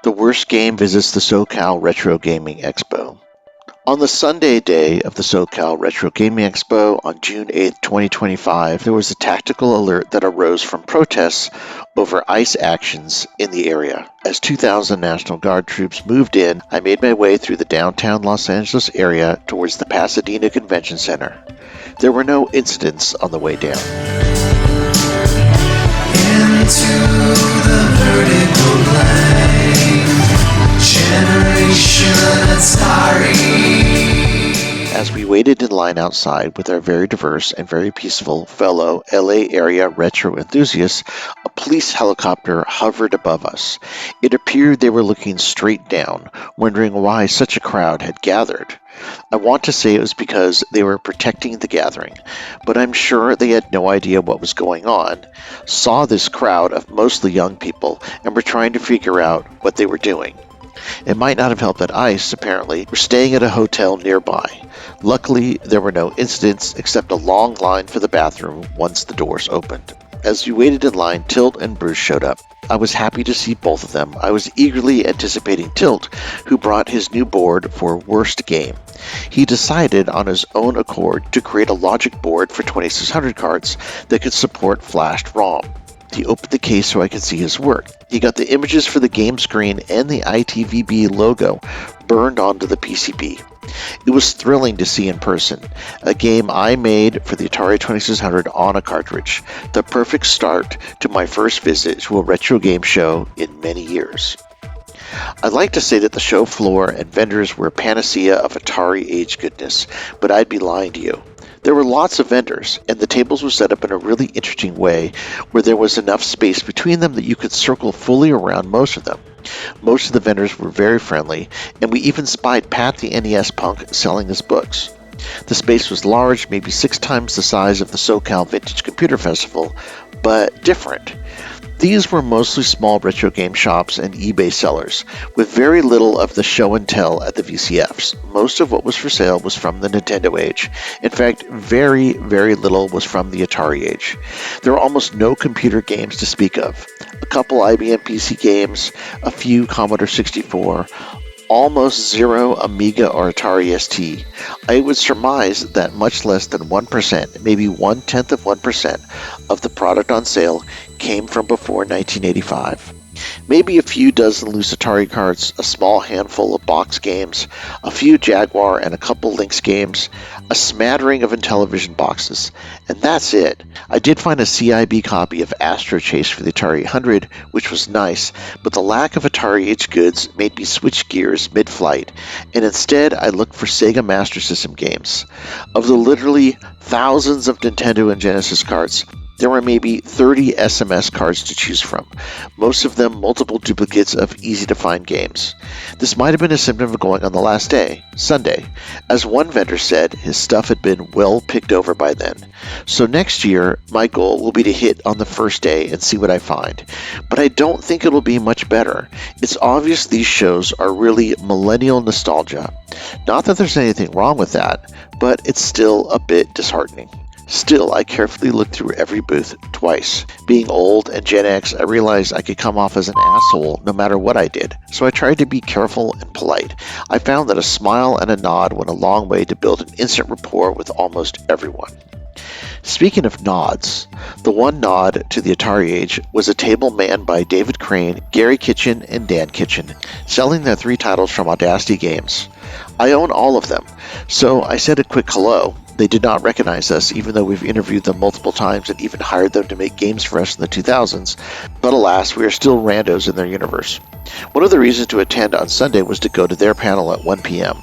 The worst game visits the SoCal Retro Gaming Expo. On the Sunday day of the SoCal Retro Gaming Expo on June 8, 2025, there was a tactical alert that arose from protests over ICE actions in the area. As 2,000 National Guard troops moved in, I made my way through the downtown Los Angeles area towards the Pasadena Convention Center. There were no incidents on the way down. Into the vertical line, generation Atari. As we waited in line outside with our very diverse and very peaceful fellow LA area retro enthusiasts, a police helicopter hovered above us. It appeared they were looking straight down, wondering why such a crowd had gathered. I want to say it was because they were protecting the gathering, but I'm sure they had no idea what was going on, saw this crowd of mostly young people, and were trying to figure out what they were doing. It might not have helped that ICE, apparently, were staying at a hotel nearby. Luckily, there were no incidents except a long line for the bathroom once the doors opened. As we waited in line, Tilt and Bruce showed up. I was happy to see both of them. I was eagerly anticipating Tilt, who brought his new board for Worst Game. He decided on his own accord to create a logic board for 2600 cards that could support flashed ROM. He opened the case so I could see his work. He got the images for the game screen and the ITVB logo burned onto the PCB. It was thrilling to see in person, a game I made for the Atari 2600 on a cartridge, the perfect start to my first visit to a retro game show in many years. I'd like to say that the show floor and vendors were a panacea of Atari age goodness, but I'd be lying to you. There were lots of vendors, and the tables were set up in a really interesting way where there was enough space between them that you could circle fully around most of them. Most of the vendors were very friendly, and we even spied Pat the NES punk selling his books. The space was large, maybe 6 times the size of the SoCal Vintage Computer Festival, but different. These were mostly small retro game shops and eBay sellers, with very little of the show and tell at the VCFs. Most of what was for sale was from the Nintendo age. In fact, very, very little was from the Atari age. There were almost no computer games to speak of. A couple IBM PC games, a few Commodore 64, almost zero Amiga or Atari ST. I would surmise that much less than 1%, maybe 0.1% of the product on sale came from before 1985. Maybe a few dozen loose Atari cards, a small handful of box games, a few Jaguar and a couple Lynx games, a smattering of Intellivision boxes, and that's it. I did find a CIB copy of Astro Chase for the Atari 800, which was nice, but the lack of Atari age goods made me switch gears mid-flight, and instead I looked for Sega Master System games. Of the literally thousands of Nintendo and Genesis cards, there were maybe 30 SMS cards to choose from, most of them multiple duplicates of easy-to-find games. This might have been a symptom of going on the last day, Sunday. As one vendor said, his stuff had been well picked over by then. So next year, my goal will be to hit on the first day and see what I find. But I don't think it'll be much better. It's obvious these shows are really millennial nostalgia. Not that there's anything wrong with that, but it's still a bit disheartening. Still, I carefully looked through every booth twice. Being old and Gen X, I realized I could come off as an asshole no matter what I did, so I tried to be careful and polite. I found that a smile and a nod went a long way to build an instant rapport with almost everyone. Speaking of nods, the one nod to the Atari age was a table manned by David Crane, Gary Kitchen, and Dan Kitchen, selling their 3 titles from Audacity Games. I own all of them, so I said a quick hello. They did not recognize us, even though we've interviewed them multiple times and even hired them to make games for us in the 2000s, but alas, we are still randos in their universe. One of the reasons to attend on Sunday was to go to their panel at 1 p.m.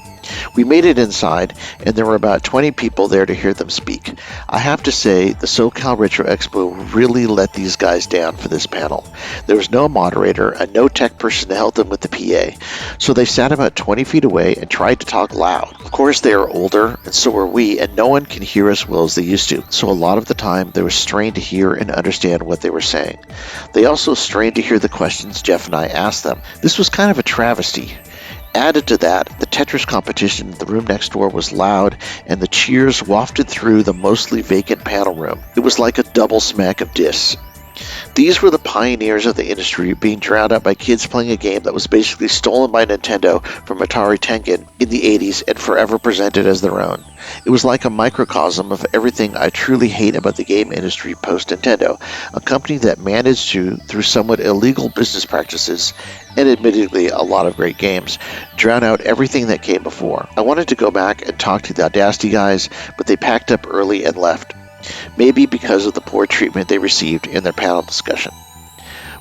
We made it inside, and there were about 20 people there to hear them speak. I have to say, the SoCal Retro Expo really let these guys down for this panel. There was no moderator and no tech person to help them with the PA, so they sat about 20 feet away and tried to talk loud. Of course, they are older, and so are we, and no one can hear as well as they used to, so a lot of the time they were strained to hear and understand what they were saying. They also strained to hear the questions Jeff and I asked them. This was kind of a travesty. Added to that, the Tetris competition in the room next door was loud, and the cheers wafted through the mostly vacant panel room. It was like a double smack of discs. These were the pioneers of the industry, being drowned out by kids playing a game that was basically stolen by Nintendo from Atari Tengen in the 80s and forever presented as their own. It was like a microcosm of everything I truly hate about the game industry post-Nintendo, a company that managed to, through somewhat illegal business practices, and admittedly a lot of great games, drown out everything that came before. I wanted to go back and talk to the Audacity guys, but they packed up early and left. Maybe because of the poor treatment they received in their panel discussion.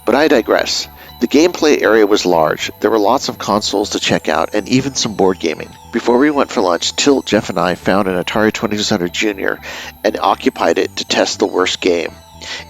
But I digress. The gameplay area was large. There were lots of consoles to check out and even some board gaming. Before we went for lunch, Tilt, Jeff, and I found an Atari 2600 Junior and occupied it to test the worst game.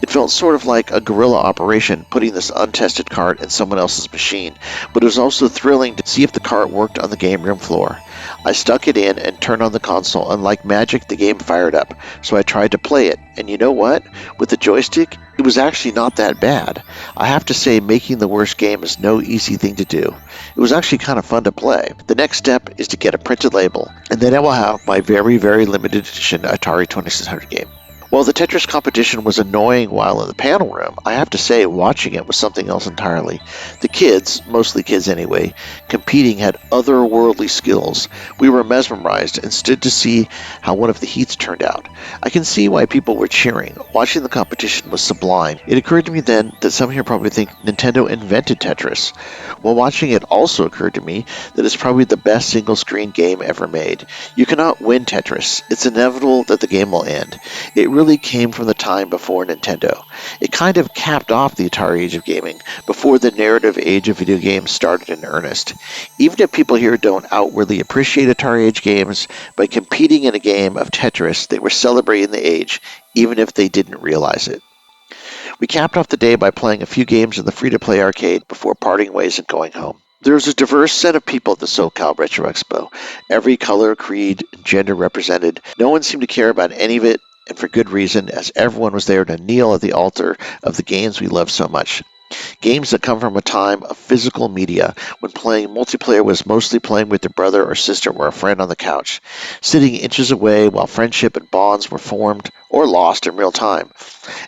It felt sort of like a guerrilla operation, putting this untested cart in someone else's machine, but it was also thrilling to see if the cart worked on the game room floor. I stuck it in and turned on the console, and like magic, the game fired up, so I tried to play it. And you know what? With the joystick, it was actually not that bad. I have to say, making the worst game is no easy thing to do. It was actually kind of fun to play. The next step is to get a printed label, and then I will have my very, very limited edition Atari 2600 game. While the Tetris competition was annoying while in the panel room, I have to say watching it was something else entirely. The kids, mostly kids anyway, competing had otherworldly skills. We were mesmerized and stood to see how one of the heats turned out. I can see why people were cheering. Watching the competition was sublime. It occurred to me then that some here probably think Nintendo invented Tetris. While watching it also occurred to me that it's probably the best single-screen game ever made. You cannot win Tetris. It's inevitable that the game will end. It really came from the time before Nintendo. It kind of capped off the Atari age of gaming, before the narrative age of video games started in earnest. Even if people here don't outwardly appreciate Atari age games, by competing in a game of Tetris, they were celebrating the age, even if they didn't realize it. We capped off the day by playing a few games in the free-to-play arcade before parting ways and going home. There was a diverse set of people at the SoCal Retro Expo. Every color, creed, and gender represented. No one seemed to care about any of it, and for good reason, as everyone was there to kneel at the altar of the games we love so much. Games that come from a time of physical media, when playing multiplayer was mostly playing with your brother or sister or a friend on the couch, sitting inches away while friendship and bonds were formed or lost in real time,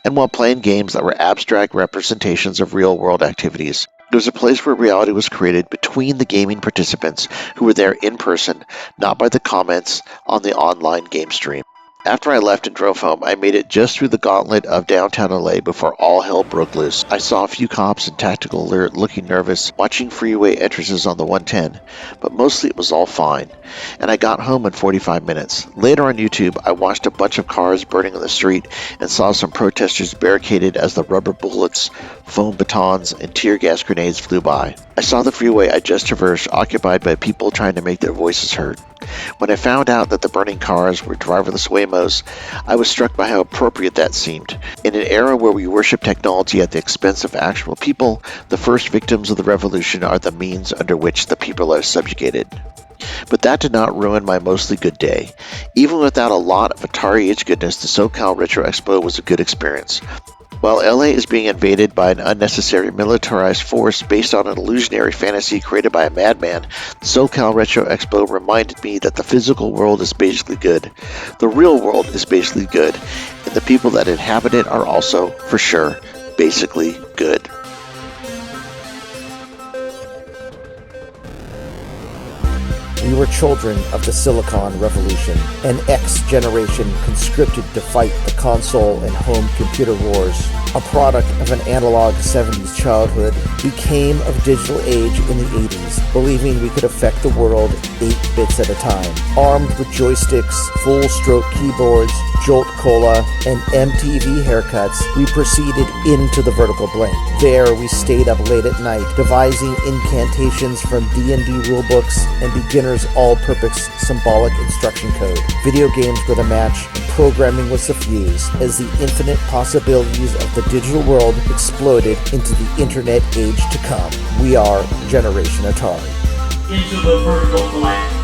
and while playing games that were abstract representations of real-world activities. It was a place where reality was created between the gaming participants who were there in person, not by the comments on the online game stream. After I left and drove home, I made it just through the gauntlet of downtown LA before all hell broke loose. I saw a few cops in tactical alert looking nervous, watching freeway entrances on the 110, but mostly it was all fine. And I got home in 45 minutes. Later on YouTube, I watched a bunch of cars burning on the street and saw some protesters barricaded as the rubber bullets, foam batons, and tear gas grenades flew by. I saw the freeway I just traversed occupied by people trying to make their voices heard. When I found out that the burning cars were driverless Waymos, I was struck by how appropriate that seemed. In an era where we worship technology at the expense of actual people, the first victims of the revolution are the means under which the people are subjugated. But that did not ruin my mostly good day. Even without a lot of Atari age goodness, the SoCal Retro Expo was a good experience. While LA is being invaded by an unnecessary militarized force based on an illusionary fantasy created by a madman, the SoCal Retro Expo reminded me that the physical world is basically good. The real world is basically good, and the people that inhabit it are also, for sure, basically good. We were children of the Silicon Revolution, an X generation conscripted to fight the console and home computer wars. A product of an analog 70s childhood, we came of digital age in the 80s, believing we could affect the world 8 bits at a time. Armed with joysticks, full-stroke keyboards, Jolt Cola, and MTV haircuts, we proceeded into the vertical blank. There, we stayed up late at night, devising incantations from D&D rulebooks and beginner's all-purpose symbolic instruction code. Video games were the match, and programming was the fuse, as the infinite possibilities of the digital world exploded into the internet age to come. We are Generation Atari. Into the vertical blank.